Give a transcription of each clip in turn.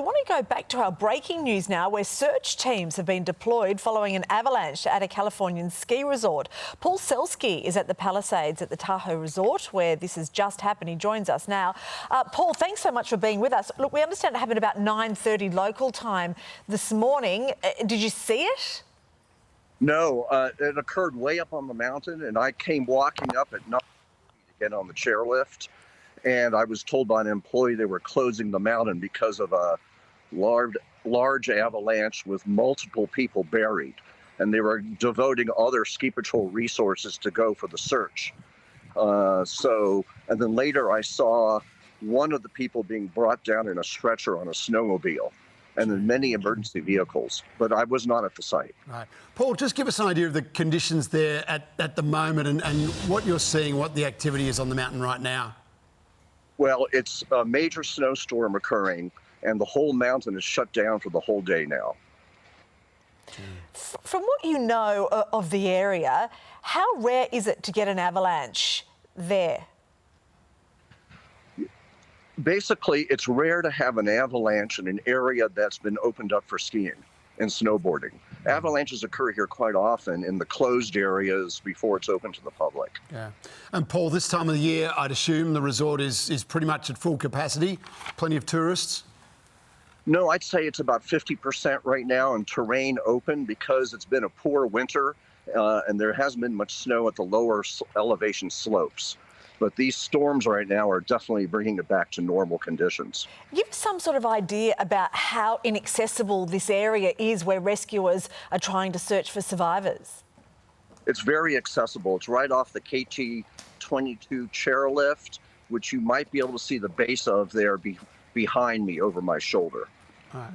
want to go back to our breaking news now, where search teams have been deployed following an avalanche at a Californian ski resort. Paul Selski is at the Palisades at the Tahoe resort, where this has just happened. He joins us now. Paul, thanks so much for being with us. Look, we understand it happened about 9:30 local time this morning. Did you see it? No, it occurred way up on the mountain, and I came walking up at 9 to get on the chairlift. And I was told by an employee they were closing the mountain because of a large avalanche with multiple people buried. And they were devoting all their ski patrol resources to go for the search. And then later I saw one of the people being brought down in a stretcher on a snowmobile, and then many emergency vehicles, but I was not at the site. Right. Paul, just give us an idea of the conditions there at the moment and what you're seeing, what the activity is on the mountain right now. Well, it's a major snowstorm occurring, and the whole mountain is shut down for the whole day now. From what you know of the area, how rare is it to get an avalanche there? Basically, it's rare to have an avalanche in an area that's been opened up for skiing and snowboarding. Avalanches occur here quite often in the closed areas before it's open to the public. Yeah. And Paul, this time of the year, I'd assume the resort is pretty much at full capacity, plenty of tourists? No, I'd say it's about 50% right now, and terrain open because it's been a poor winter and there hasn't been much snow at the lower elevation slopes. But these storms right now are definitely bringing it back to normal conditions. Give us some sort of idea about how inaccessible this area is where rescuers are trying to search for survivors. It's very accessible. It's right off the KT-22 chairlift, which you might be able to see the base of there behind me over my shoulder. All right.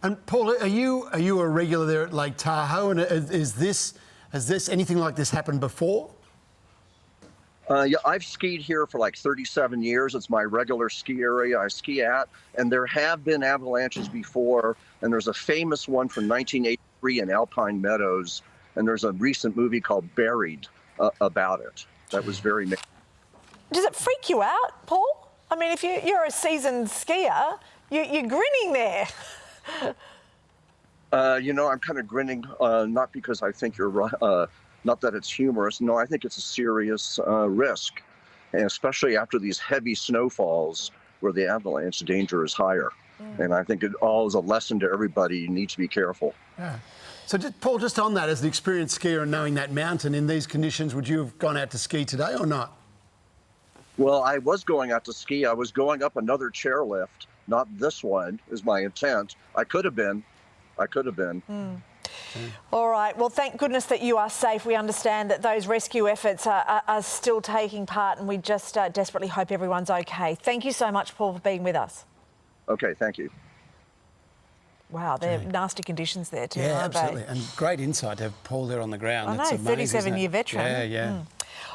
And Paul, are you a regular there at Lake Tahoe? And has this anything like this happened before? Yeah, I've skied here for like 37 years. It's my regular ski area I ski at, and there have been avalanches before, and there's a famous one from 1983 in Alpine Meadows, and there's a recent movie called Buried about it. That was very... Does it freak you out, Paul? I mean, if you're a seasoned skier, you're grinning there. I'm kind of grinning, not because I think you're right, not that it's humorous. No, I think it's a serious risk, and especially after these heavy snowfalls where the avalanche danger is higher. And I think it all is a lesson to everybody. You need to be careful. Yeah. So, Paul, just on that, as the experienced skier and knowing that mountain in these conditions, would you have gone out to ski today or not? Well, I was going out to ski. I was going up another chairlift, not this one is my intent. I could have been. All right. Well, thank goodness that you are safe. We understand that those rescue efforts are still taking part, and we just desperately hope everyone's okay. Thank you so much, Paul, for being with us. Okay, thank you. Wow, they're nasty conditions there too, yeah, aren't absolutely. they? And great insight to have Paul there on the ground. I know, 37-year veteran. Yeah.